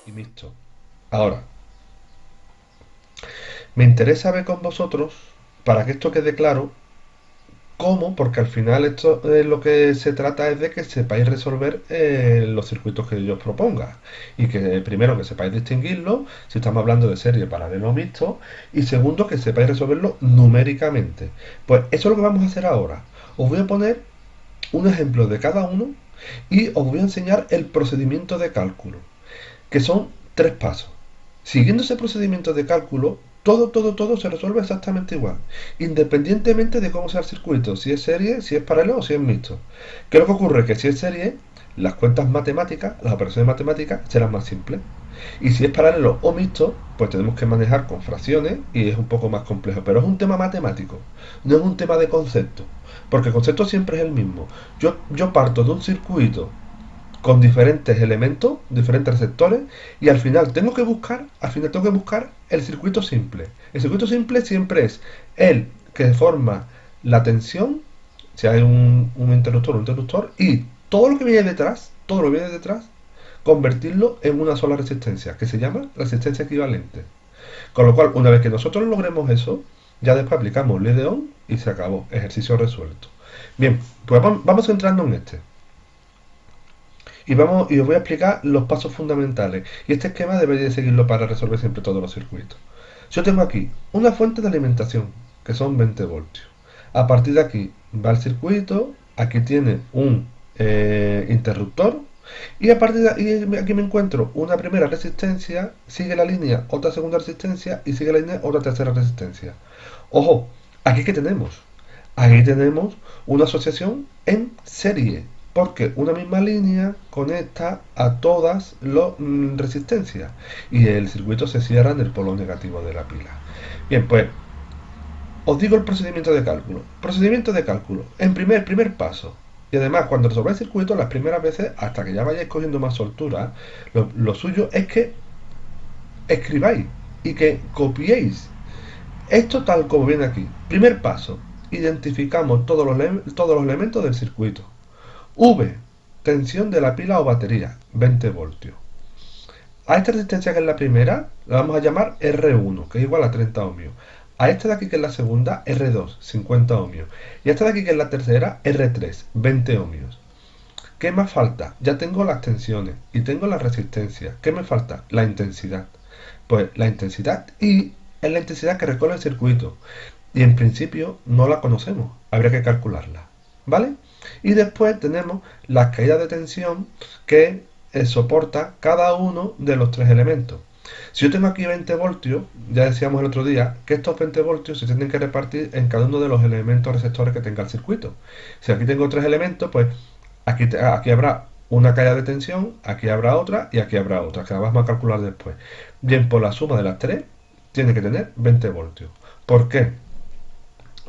y mixto. Ahora, me interesa ver con vosotros, para que esto quede claro, cómo, porque al final esto lo que se trata es de que sepáis resolver los circuitos que yo os proponga. Y que primero que sepáis distinguirlo, si estamos hablando de serie paralelo o mixto, y segundo que sepáis resolverlo numéricamente. Pues eso es lo que vamos a hacer ahora. Os voy a poner un ejemplo de cada uno y os voy a enseñar el procedimiento de cálculo, que son tres pasos. Siguiendo ese procedimiento de cálculo, todo se resuelve exactamente igual, independientemente de cómo sea el circuito, si es serie, si es paralelo o si es mixto. ¿Qué es lo que ocurre? Que si es serie, las cuentas matemáticas, las operaciones matemáticas serán más simples. Y si es paralelo o mixto, pues tenemos que manejar con fracciones y es un poco más complejo. Pero es un tema matemático, no es un tema de concepto. Porque el concepto siempre es el mismo. Yo parto de un circuito con diferentes elementos, diferentes receptores, y al final tengo que buscar el circuito simple. El circuito simple siempre es el que forma la tensión, si hay un interruptor, y todo lo que viene detrás, convertirlo en una sola resistencia, que se llama resistencia equivalente. Con lo cual, una vez que nosotros logremos eso, ya después aplicamos ley de Ohm y se acabó, ejercicio resuelto. Bien, pues vamos entrando en este. Y os voy a explicar los pasos fundamentales. Y este esquema debería de seguirlo para resolver siempre todos los circuitos. Yo tengo aquí una fuente de alimentación, que son 20 voltios. A partir de aquí va el circuito, aquí tiene un interruptor, y a partir de aquí me encuentro una primera resistencia, sigue la línea otra segunda resistencia y sigue la línea otra tercera resistencia. Ojo, aquí que tenemos. Aquí tenemos una asociación en serie, porque una misma línea conecta a todas las resistencias y el circuito se cierra en el polo negativo de la pila. Bien, pues os digo el procedimiento de cálculo. Procedimiento de cálculo. En primer paso. Y además, cuando resolváis circuitos, las primeras veces, hasta que ya vayáis cogiendo más soltura, lo suyo es que escribáis y que copiéis esto tal como viene aquí. Primer paso. Identificamos todos los elementos del circuito. V. Tensión de la pila o batería. 20 voltios. A esta resistencia que es la primera, la vamos a llamar R1, que es igual a 30 ohmios. A esta de aquí que es la segunda, R2, 50 ohmios. Y a esta de aquí que es la tercera, R3, 20 ohmios. ¿Qué más falta? Ya tengo las tensiones y tengo la resistencia. ¿Qué me falta? La intensidad. Pues la intensidad I es la intensidad que recorre el circuito. Y en principio no la conocemos. Habría que calcularla. ¿Vale? Y después tenemos las caídas de tensión que soporta cada uno de los tres elementos. Si yo tengo aquí 20 voltios, ya decíamos el otro día que estos 20 voltios se tienen que repartir en cada uno de los elementos receptores que tenga el circuito. Si aquí tengo tres elementos, pues aquí habrá una caída de tensión, aquí habrá otra y aquí habrá otra, que la vamos a calcular después. Bien, por la suma de las tres, tiene que tener 20 voltios. ¿Por qué?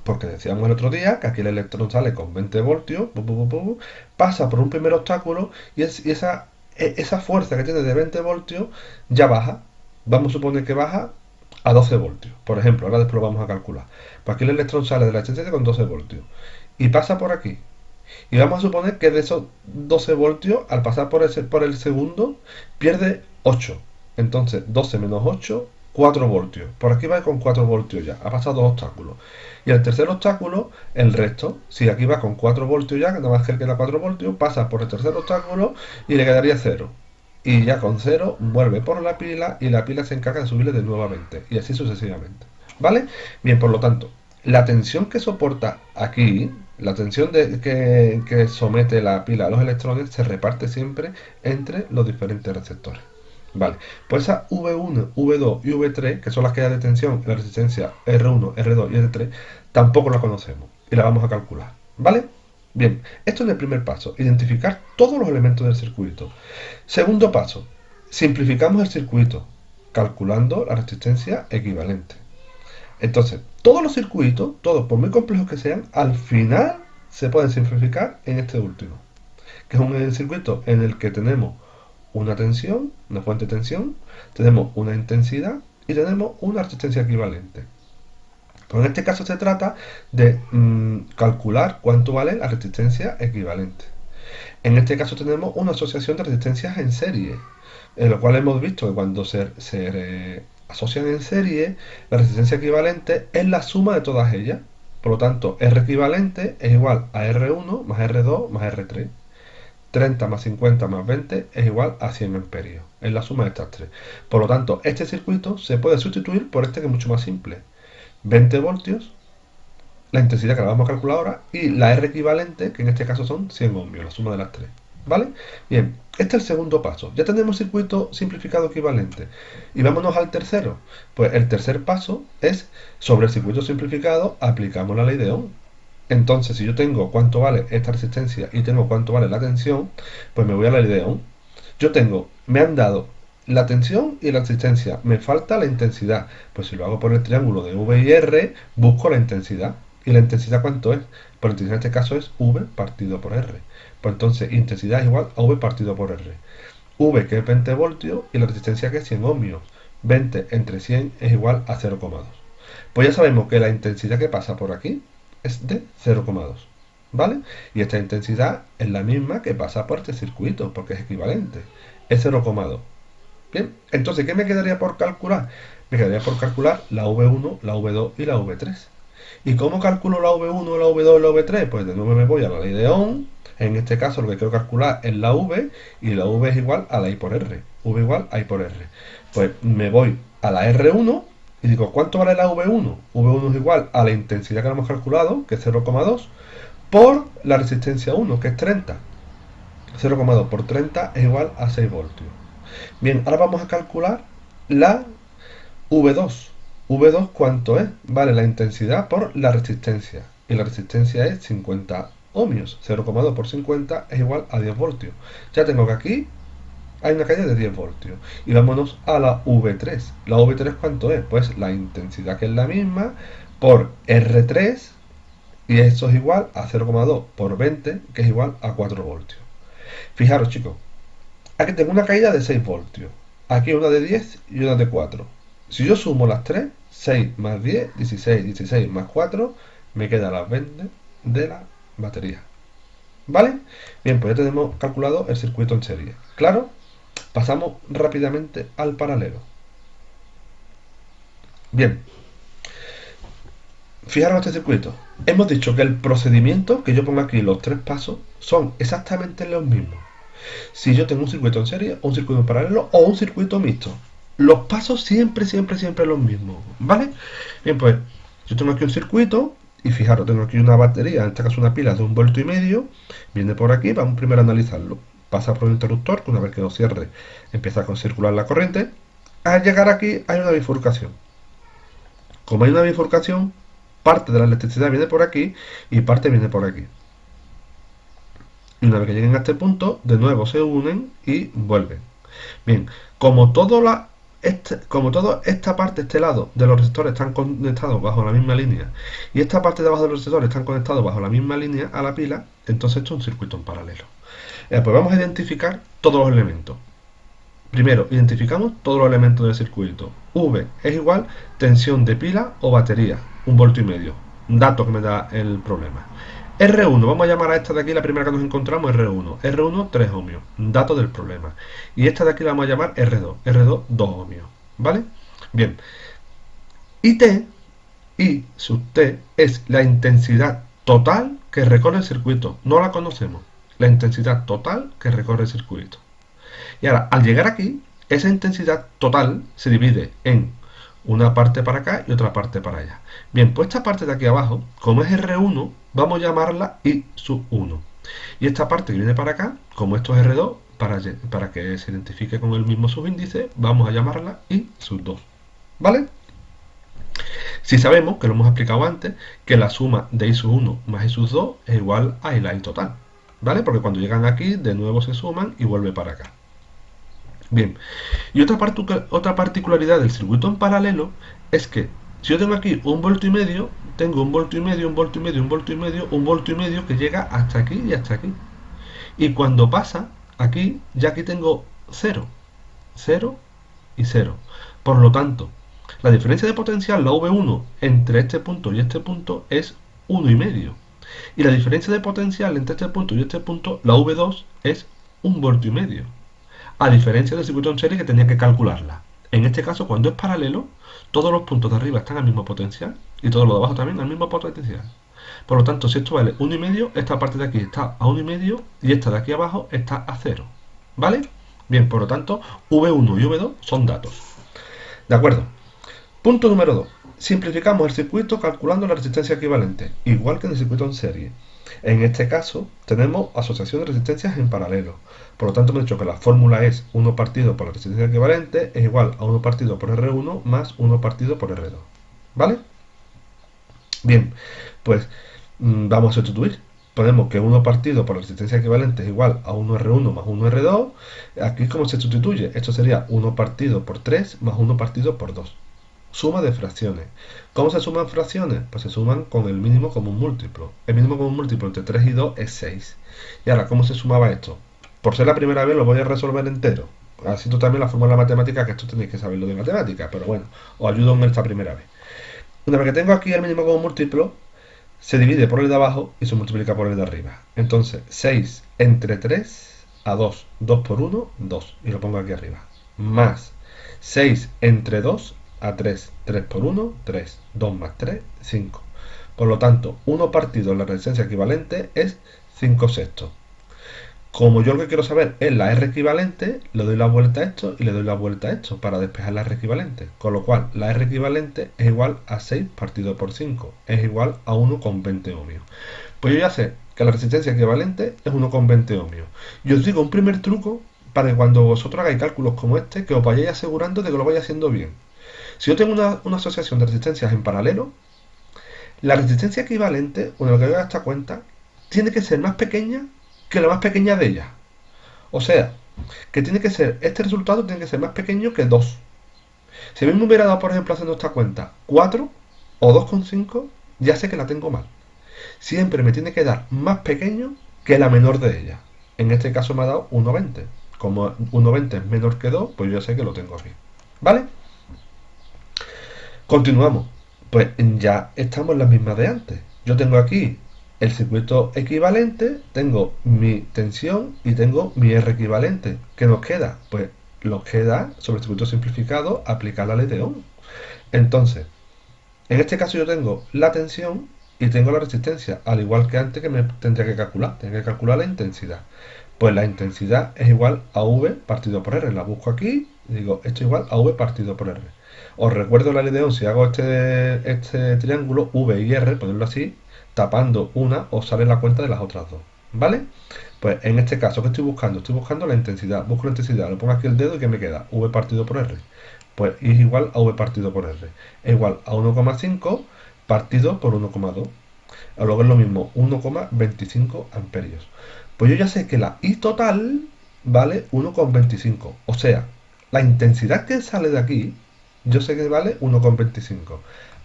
Porque decíamos el otro día que aquí el electrón sale con 20 voltios, pasa por un primer obstáculo y esa fuerza que tiene de 20 voltios ya baja. Vamos a suponer que baja a 12 voltios. Por ejemplo, ahora después lo vamos a calcular. Pues aquí el electrón sale de la resistencia con 12 voltios y pasa por aquí. Y vamos a suponer que de esos 12 voltios, al pasar por el segundo, pierde 8. Entonces, 12 menos 8, 4 voltios. Por aquí va con 4 voltios ya. Ha pasado dos obstáculos. Y el tercer obstáculo, el resto. Si aquí va con 4 voltios ya, que nada más que le queda 4 voltios, pasa por el tercer obstáculo y le quedaría 0. Y ya con 0 vuelve por la pila y la pila se encarga de subirle de nuevamente. Y así sucesivamente. ¿Vale? Bien, por lo tanto, la tensión que soporta aquí, la tensión que somete la pila a los electrones, se reparte siempre entre los diferentes receptores. Vale, pues esa V1, V2 y V3, que son las caídas de tensión, la resistencia R1, R2 y R3, tampoco la conocemos y la vamos a calcular. ¿Vale? Bien, esto es el primer paso, identificar todos los elementos del circuito. Segundo paso, simplificamos el circuito, calculando la resistencia equivalente. Entonces, todos los circuitos, todos por muy complejos que sean, al final se pueden simplificar en este último, que es un circuito en el que tenemos una tensión, una fuente de tensión, tenemos una intensidad y tenemos una resistencia equivalente. Pero en este caso se trata de calcular cuánto vale la resistencia equivalente. En este caso tenemos una asociación de resistencias en serie, en lo cual hemos visto que cuando se asocian en serie, la resistencia equivalente es la suma de todas ellas. Por lo tanto, R equivalente es igual a R1 más R2 más R3. 30 más 50 más 20 es igual a 100 amperios. Es la suma de estas tres. Por lo tanto, este circuito se puede sustituir por este que es mucho más simple. 20 voltios, la intensidad que la vamos a calcular ahora, y la R equivalente, que en este caso son 100 ohmios, la suma de las tres. ¿Vale? Bien, este es el segundo paso. Ya tenemos circuito simplificado equivalente. Y vámonos al tercero. Pues el tercer paso es, sobre el circuito simplificado, aplicamos la ley de Ohm. Entonces, si yo tengo cuánto vale esta resistencia y tengo cuánto vale la tensión, pues me voy a la ley de Ohm. Me han dado la tensión y la resistencia, me falta la intensidad. Pues si lo hago por el triángulo de V y R, busco la intensidad. ¿Y la intensidad cuánto es? Pues la intensidad en este caso es V partido por R. Pues entonces intensidad es igual a V partido por R. V, que es 20 voltios, y la resistencia, que es 100 ohmios. 20 entre 100 es igual a 0,2. Pues ya sabemos que la intensidad que pasa por aquí es de 0,2. ¿Vale? Y esta intensidad es la misma que pasa por este circuito, porque es equivalente. Es 0,2. Bien, entonces, ¿qué me quedaría por calcular? Me quedaría por calcular la V1, la V2 y la V3. ¿Y cómo calculo la V1, la V2 y la V3? Pues de nuevo me voy a la ley de Ohm. En este caso lo que quiero calcular es la V, y la V es igual a la I por R. V igual a I por R. Pues me voy a la R1 y digo, ¿cuánto vale la V1? V1 es igual a la intensidad que hemos calculado, que es 0,2, por la resistencia 1, que es 30. 0,2 por 30 es igual a 6 voltios. Bien, ahora vamos a calcular la V2. V2, ¿cuánto es? Vale, la intensidad por la resistencia. Y la resistencia es 50 ohmios. 0,2 por 50 es igual a 10 voltios. Ya tengo que aquí hay una caída de 10 voltios. Y vámonos a la V3. ¿La V3 cuánto es? Pues la intensidad, que es la misma, por R3, y eso es igual a 0,2 por 20, que es igual a 4 voltios. Fijaros, chicos, aquí tengo una caída de 6 voltios. Aquí una de 10 y una de 4. Si yo sumo las tres, 6 más 10, 16, 16 más 4, me queda las 20 de la batería. ¿Vale? Bien, pues ya tenemos calculado el circuito en serie. ¿Claro? Pasamos rápidamente al paralelo. Bien, fijaros este circuito. Hemos dicho que el procedimiento, que yo pongo aquí los tres pasos, son exactamente los mismos. Si yo tengo un circuito en serie, un circuito en paralelo o un circuito mixto. Los pasos siempre, siempre, siempre los mismos, ¿vale? Bien, pues yo tengo aquí un circuito y fijaros, tengo aquí una batería, en este caso una pila de 1,5 volts, viene por aquí, vamos primero a analizarlo. Pasa por un interruptor, que una vez que lo cierre empieza a circular la corriente. Al llegar aquí hay una bifurcación. Como hay una bifurcación, parte de la electricidad viene por aquí y parte viene por aquí. Y una vez que lleguen a este punto, de nuevo se unen y vuelven. Bien, como toda esta parte, este lado de los resistores están conectados bajo la misma línea, y esta parte de abajo de los resistores están conectados bajo la misma línea a la pila, entonces esto es un circuito en paralelo. Pues vamos a identificar todos los elementos. Primero, identificamos todos los elementos del circuito. V es igual tensión de pila o batería, 1,5 volts. Dato que me da el problema. R1, vamos a llamar a esta de aquí, la primera que nos encontramos, R1. R1, 3 ohmios, dato del problema. Y esta de aquí la vamos a llamar R2. R2, 2 ohmios. ¿Vale? Bien. Y T, I sub T, es la intensidad total que recorre el circuito. No la conocemos. La intensidad total que recorre el circuito. Y ahora, al llegar aquí, esa intensidad total se divide en una parte para acá y otra parte para allá. Bien, pues esta parte de aquí abajo, como es R1, vamos a llamarla I sub 1. Y esta parte que viene para acá, como esto es R2, para que se identifique con el mismo subíndice, vamos a llamarla I sub 2. ¿Vale? Si sabemos, que lo hemos explicado antes, que la suma de I sub 1 más I sub 2 es igual a la I total. ¿Vale? Porque cuando llegan aquí, de nuevo se suman y vuelve para acá. Bien, y otra particularidad del circuito en paralelo es que si yo tengo aquí 1,5 volts, tengo 1,5 volts, 1,5 volts, 1,5 volts, 1,5 volts, 1,5 volts que llega hasta aquí y hasta aquí. Y cuando pasa aquí, ya aquí tengo 0, 0 y 0. Por lo tanto, la diferencia de potencial, la V1, entre este punto y este punto es 1,5. Y la diferencia de potencial entre este punto y este punto, la V2, es 1,5 voltios. A diferencia del circuito en serie que tenía que calcularla. En este caso, cuando es paralelo, todos los puntos de arriba están al mismo potencial y todos los de abajo también al mismo potencial. Por lo tanto, si esto vale 1,5, esta parte de aquí está a 1,5 y esta de aquí abajo está a 0. ¿Vale? Bien, por lo tanto, V1 y V2 son datos. ¿De acuerdo? Punto número 2. Simplificamos el circuito calculando la resistencia equivalente, igual que en el circuito en serie. En este caso, tenemos asociación de resistencias en paralelo. Por lo tanto, hemos dicho que la fórmula es 1 partido por la resistencia equivalente es igual a 1 partido por R1 más 1 partido por R2. ¿Vale? Bien, pues vamos a sustituir. Ponemos que 1 partido por la resistencia equivalente es igual a 1R1 más 1R2. Aquí, ¿cómo se sustituye? Esto sería 1 partido por 3 más 1 partido por 2. Suma de fracciones. ¿Cómo se suman fracciones? Pues se suman con el mínimo común múltiplo. El mínimo común múltiplo entre 3 y 2 es 6. Y ahora, ¿cómo se sumaba esto? Por ser la primera vez lo voy a resolver entero. Así tú también la fórmula matemática, que esto tenéis que saberlo de matemática, pero bueno, os ayudo en esta primera vez. Una vez que tengo aquí el mínimo común múltiplo, se divide por el de abajo y se multiplica por el de arriba. Entonces, 6 entre 3 a 2. 2 por 1, 2. Y lo pongo aquí arriba. Más 6 entre 2 a 3. 3 por 1, 3. 2 más 3, 5. Por lo tanto, 1 partido en la resistencia equivalente es 5 sextos. Como yo lo que quiero saber es la R equivalente, le doy la vuelta a esto y le doy la vuelta a esto para despejar la R equivalente. Con lo cual, la R equivalente es igual a 6 partido por 5. Es igual a 1,20 ohmios. Pues yo ya sé que la resistencia equivalente es 1,20 ohmios. Y os digo un primer truco para que cuando vosotros hagáis cálculos como este, que os vayáis asegurando de que lo vayáis haciendo bien. Si yo tengo una asociación de resistencias en paralelo, la resistencia equivalente, una vez que haga esta cuenta, tiene que ser más pequeña que la más pequeña de ellas. O sea, que tiene que ser, este resultado tiene que ser más pequeño que 2. Si a mí me hubiera dado, por ejemplo, haciendo esta cuenta, 4 o 2,5, ya sé que la tengo mal. Siempre me tiene que dar más pequeño que la menor de ellas. En este caso me ha dado 1,20. Como 1,20 es menor que 2, pues yo ya sé que lo tengo aquí. ¿Vale? Continuamos. Pues ya estamos en las mismas de antes. Yo tengo aquí el circuito equivalente, tengo mi tensión y tengo mi R equivalente. ¿Qué nos queda? Pues nos queda, sobre el circuito simplificado, aplicar la ley de Ohm. Entonces, en este caso yo tengo la tensión y tengo la resistencia, al igual que antes que me tendría que calcular. Tendría que calcular la intensidad. Pues la intensidad es igual a V partido por R. La busco aquí y digo, esto es igual a V partido por R. Os recuerdo la ley de Ohm, si hago este triángulo, V y R, ponerlo así, tapando una, os sale la cuenta de las otras dos. ¿Vale? Pues en este caso, ¿qué estoy buscando? Estoy buscando la intensidad. Busco la intensidad, le pongo aquí el dedo y ¿qué me queda? V partido por R. Pues es igual a V partido por R. Es igual a 1,5 partido por 1,2. Luego es lo mismo, 1,25 amperios. Pues yo ya sé que la I total vale 1,25. O sea, la intensidad que sale de aquí, yo sé que vale 1,25.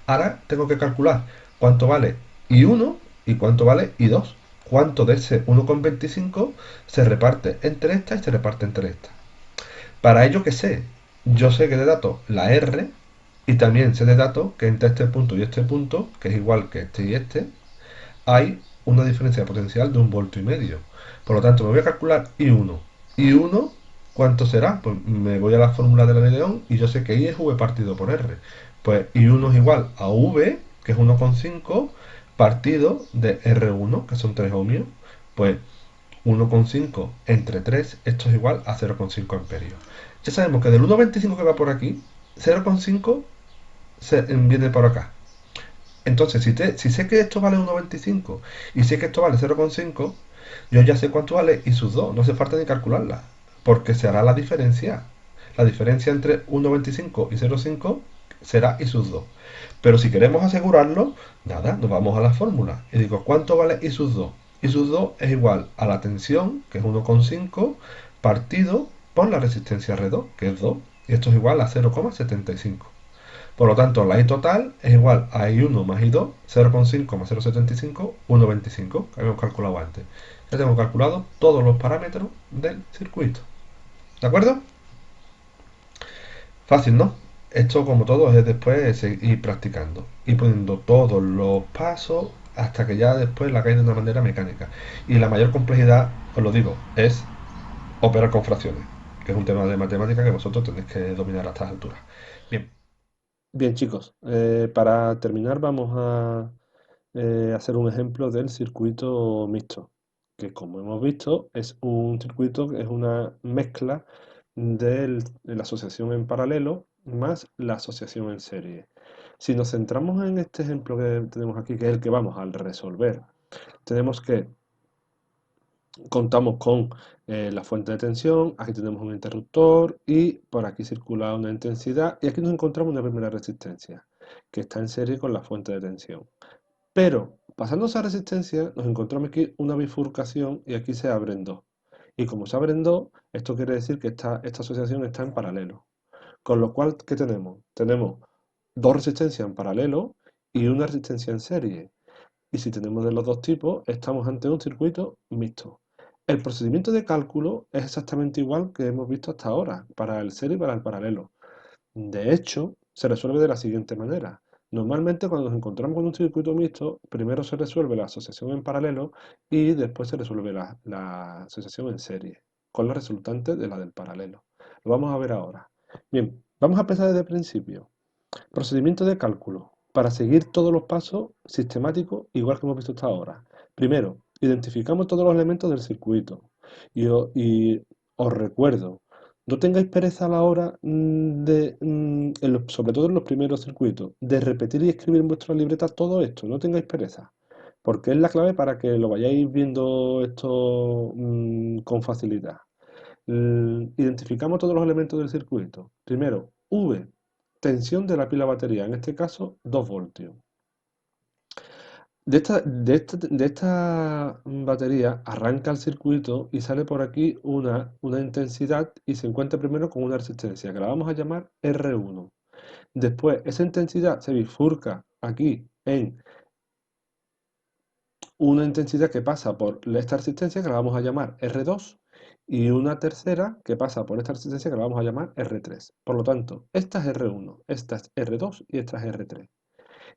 Ahora tengo que calcular cuánto vale I1 y cuánto vale I2. Cuánto de ese 1,25 se reparte entre esta y se reparte entre esta. Para ello, ¿qué sé? Yo sé que de datos la R y también sé de datos que entre este punto y este punto, que es igual que este y este, hay una diferencia de potencial de 1,5 voltios. Por lo tanto, me voy a calcular I1. I1, ¿cuánto será? Pues me voy a la fórmula de la ley de Ohm y yo sé que I es V partido por R. Pues I1 es igual a V, que es 1,5, partido de R1, que son 3 ohmios. Pues 1,5 entre 3, esto es igual a 0,5 amperios. Ya sabemos que del 1,25 que va por aquí, 0,5 viene por acá. Entonces, si sé que esto vale 1,25 y sé que esto vale 0,5, yo ya sé cuánto vale y sus dos. No hace falta ni calcularla, porque se hará la diferencia. La diferencia entre 1,25 y 0,5 será y sus dos. Pero si queremos asegurarlo, nada, nos vamos a la fórmula. Y digo, ¿cuánto vale y sus dos? Y sus dos es igual a la tensión, que es 1,5, partido por la resistencia R2, que es 2. Y esto es igual a 0,75. Por lo tanto, la I total es igual a I1 más I2, 0,5 más 0,75, 1,25, que habíamos calculado antes. Ya tengo calculado todos los parámetros del circuito. ¿De acuerdo? Fácil, ¿no? Esto, como todo, es después ir practicando y poniendo todos los pasos hasta que ya después la hagáis de una manera mecánica. Y la mayor complejidad, os lo digo, es operar con fracciones, que es un tema de matemática que vosotros tenéis que dominar a estas alturas. Bien. Bien, chicos, para terminar vamos a hacer un ejemplo del circuito mixto, que como hemos visto es un circuito que es una mezcla de la asociación en paralelo más la asociación en serie. Si nos centramos en este ejemplo que tenemos aquí, que es el que vamos a resolver, tenemos que contamos con la fuente de tensión, aquí tenemos un interruptor y por aquí circula una intensidad y aquí nos encontramos una primera resistencia que está en serie con la fuente de tensión. Pero pasando esa resistencia nos encontramos aquí una bifurcación y aquí se abren dos. Y como se abren dos, esto quiere decir que esta asociación está en paralelo. Con lo cual, ¿qué tenemos? Tenemos dos resistencias en paralelo y una resistencia en serie. Y si tenemos de los dos tipos, estamos ante un circuito mixto. El procedimiento de cálculo es exactamente igual que hemos visto hasta ahora, para el serie y para el paralelo. De hecho, se resuelve de la siguiente manera. Normalmente cuando nos encontramos con un circuito mixto, primero se resuelve la asociación en paralelo y después se resuelve la asociación en serie, con la resultante de la del paralelo. Lo vamos a ver ahora. Bien, vamos a empezar desde el principio. Procedimiento de cálculo. Para seguir todos los pasos sistemáticos, igual que hemos visto hasta ahora. Primero, identificamos todos los elementos del circuito. Y os recuerdo, no tengáis pereza a la hora sobre todo en los primeros circuitos, de repetir y escribir en vuestra libreta todo esto. No tengáis pereza. Porque es la clave para que lo vayáis viendo esto con facilidad. Identificamos todos los elementos del circuito. Primero, V, tensión de la pila batería, en este caso 2 voltios. De esta batería arranca el circuito y sale por aquí una intensidad y se encuentra primero con una resistencia que la vamos a llamar R1. Después esa intensidad se bifurca aquí en una intensidad que pasa por esta resistencia que la vamos a llamar R2 y una tercera que pasa por esta resistencia que la vamos a llamar R3. Por lo tanto, esta es R1, esta es R2 y esta es R3.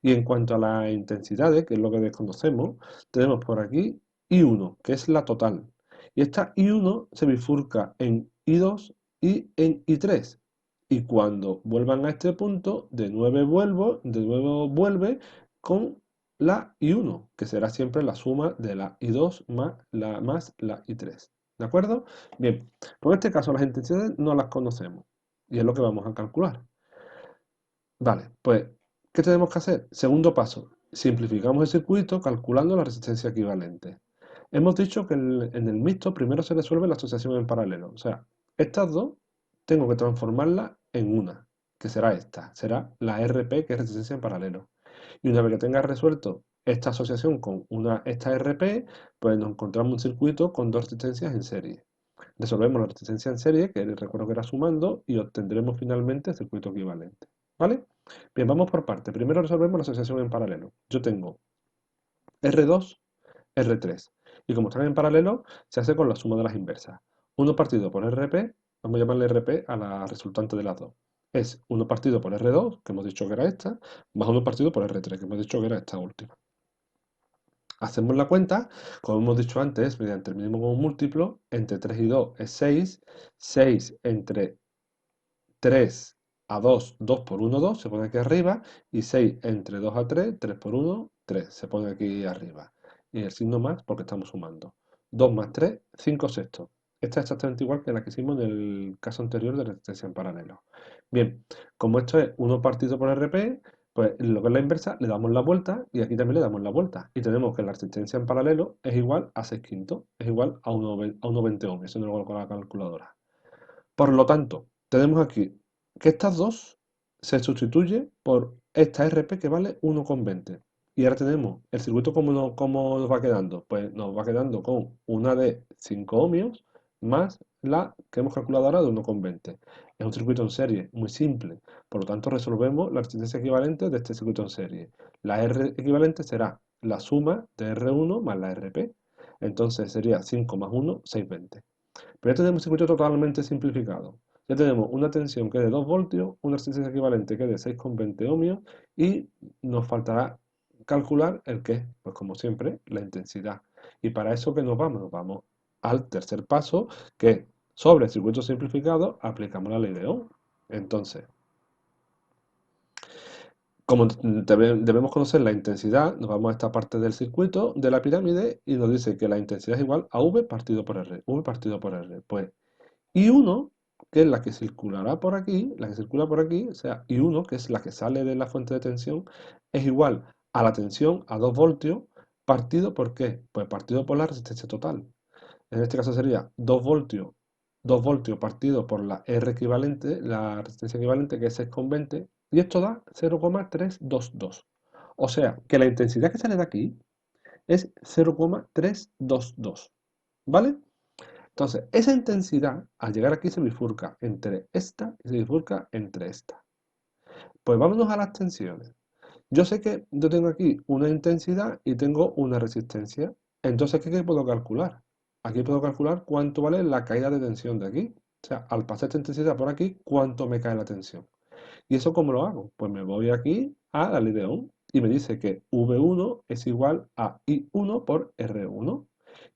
Y en cuanto a las intensidades, que es lo que desconocemos, tenemos por aquí I1, que es la total. Y esta I1 se bifurca en I2 y en I3. Y cuando vuelvan a este punto, de nuevo vuelve con la I1, que será siempre la suma de la I2 más la I3. ¿De acuerdo? Bien, por este caso las intensidades no las conocemos. Y es lo que vamos a calcular. Vale, pues, ¿qué tenemos que hacer? Segundo paso, simplificamos el circuito calculando la resistencia equivalente. Hemos dicho que en el mixto primero se resuelve la asociación en paralelo. O sea, estas dos tengo que transformarlas en una, que será esta. Será la RP, que es resistencia en paralelo. Y una vez que tenga resuelto esta asociación con esta RP, pues nos encontramos un circuito con dos resistencias en serie. Resolvemos la resistencia en serie, que recuerdo que era sumando, y obtendremos finalmente el circuito equivalente. ¿Vale? Bien, vamos por parte. Primero resolvemos la asociación en paralelo. Yo tengo R2, R3. Y como están en paralelo, se hace con la suma de las inversas. 1 partido por RP, vamos a llamarle RP a la resultante de las dos. Es 1 partido por R2, que hemos dicho que era esta, más 1 partido por R3, que hemos dicho que era esta última. Hacemos la cuenta, como hemos dicho antes, mediante el mínimo común múltiplo, entre 3 y 2 es 6, 6 entre 3 a 2, 2 por 1, 2, se pone aquí arriba, y 6 entre 2 a 3, 3 por 1, 3, se pone aquí arriba. Y el signo más porque estamos sumando. 2 más 3, 5 sextos. Esta es exactamente igual que la que hicimos en el caso anterior de resistencia en paralelo. Bien, como esto es 1 partido por RP, pues lo que es la inversa, le damos la vuelta y aquí también le damos la vuelta. Y tenemos que la resistencia en paralelo es igual a 6 quintos, es igual a 1,20 ohms. Eso no lo coloco con la calculadora. Por lo tanto, tenemos aquí que estas dos se sustituyen por esta RP que vale 1,20. Y ahora tenemos el circuito cómo nos va quedando. Pues nos va quedando con una de 5 ohmios más la que hemos calculado ahora de 1,20. Es un circuito en serie, muy simple. Por lo tanto, resolvemos la resistencia equivalente de este circuito en serie. La R equivalente será la suma de R1 más la RP. Entonces sería 5 más 1, 6,20. Pero ya tenemos un circuito totalmente simplificado. Ya tenemos una tensión que es de 2 voltios, una resistencia equivalente que es de 6,20 ohmios y nos faltará calcular el qué, pues como siempre, la intensidad. Y para eso que nos vamos, al tercer paso, que sobre el circuito simplificado aplicamos la ley de Ohm. Entonces, como debemos conocer la intensidad, nos vamos a esta parte del circuito de la pirámide y nos dice que la intensidad es igual a V partido por R. V partido por R. Pues I1, que es la que circulará por aquí, la que circula por aquí, o sea, I1, que es la que sale de la fuente de tensión, es igual a la tensión a 2 voltios partido por qué? Pues partido por la resistencia total. En este caso sería 2 voltios partido por la R equivalente, la resistencia equivalente, que es 6,20, y esto da 0,322. O sea, que la intensidad que sale de aquí es 0,322. ¿Vale? Entonces, esa intensidad, al llegar aquí, se bifurca entre esta y se bifurca entre esta. Pues vámonos a las tensiones. Yo sé que yo tengo aquí una intensidad y tengo una resistencia. Entonces, ¿qué puedo calcular? Aquí puedo calcular cuánto vale la caída de tensión de aquí. O sea, al pasar esta intensidad por aquí, ¿cuánto me cae la tensión? ¿Y eso cómo lo hago? Pues me voy aquí a la ley de Ohm y me dice que V1 es igual a I1 por R1.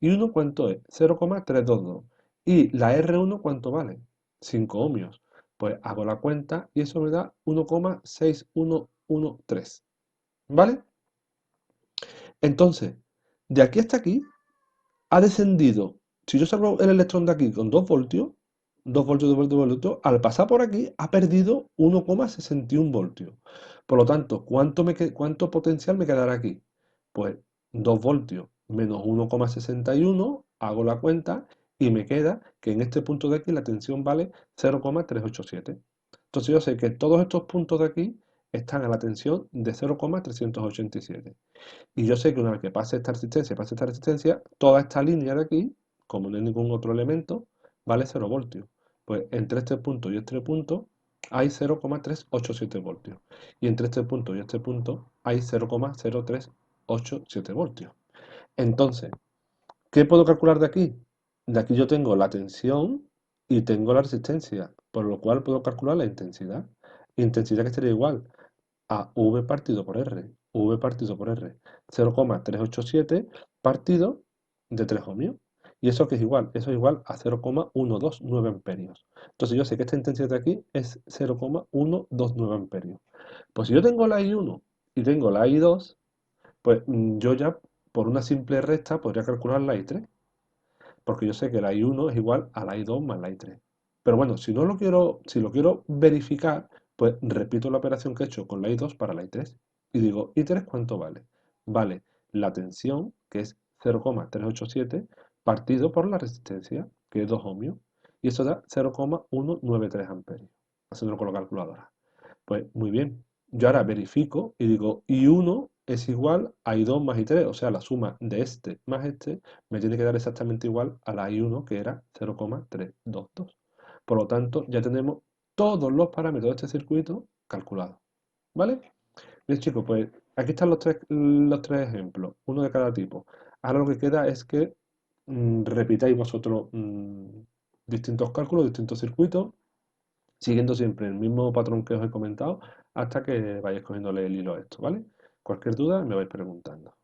¿I1 cuánto es? 0,322. ¿Y la R1 cuánto vale? 5 ohmios. Pues hago la cuenta y eso me da 1,6113. ¿Vale? Entonces, de aquí hasta aquí ha descendido. Si yo salgo el electrón de aquí con 2 voltios, 2 voltios, 2 voltios, 2 voltios, al pasar por aquí ha perdido 1,61 voltios. Por lo tanto, ¿cuánto potencial me quedará aquí? Pues 2 voltios menos 1,61, hago la cuenta y me queda que en este punto de aquí la tensión vale 0,387. Entonces yo sé que todos estos puntos de aquí están a la tensión de 0,387. Y yo sé que una vez que pase esta resistencia, toda esta línea de aquí, como no hay ningún otro elemento, vale 0 voltios. Pues entre este punto y este punto hay 0,387 voltios. Y entre este punto y este punto hay 0,0387 voltios. Entonces, ¿qué puedo calcular de aquí? De aquí yo tengo la tensión y tengo la resistencia, por lo cual puedo calcular la intensidad. Intensidad que sería igual a V partido por R. V partido por R. 0,387 partido de 3 ohmios. ¿Y eso qué es igual? Eso es igual a 0,129 amperios. Entonces yo sé que esta intensidad de aquí es 0,129 amperios. Pues si yo tengo la I1 y tengo la I2, pues yo ya por una simple recta podría calcular la I3 porque yo sé que la I1 es igual a la I2 más la I3. Pero bueno, si lo quiero verificar, pues repito la operación que he hecho con la I2 para la I3. Y digo, ¿I3 cuánto vale? Vale la tensión, que es 0,387, partido por la resistencia, que es 2 ohmios. Y eso da 0,193 amperios, haciéndolo con la calculadora. Pues muy bien. Yo ahora verifico y digo, I1 es igual a I2 más I3, o sea, la suma de este más este me tiene que dar exactamente igual a la I1, que era 0,322. Por lo tanto, ya tenemos todos los parámetros de este circuito calculados. ¿Vale? Bien, chicos, pues aquí están los tres ejemplos, uno de cada tipo. Ahora lo que queda es que repitáis vosotros distintos cálculos, distintos circuitos, siguiendo siempre el mismo patrón que os he comentado hasta que vayáis cogiéndole el hilo a esto, ¿vale? Cualquier duda me vais preguntando.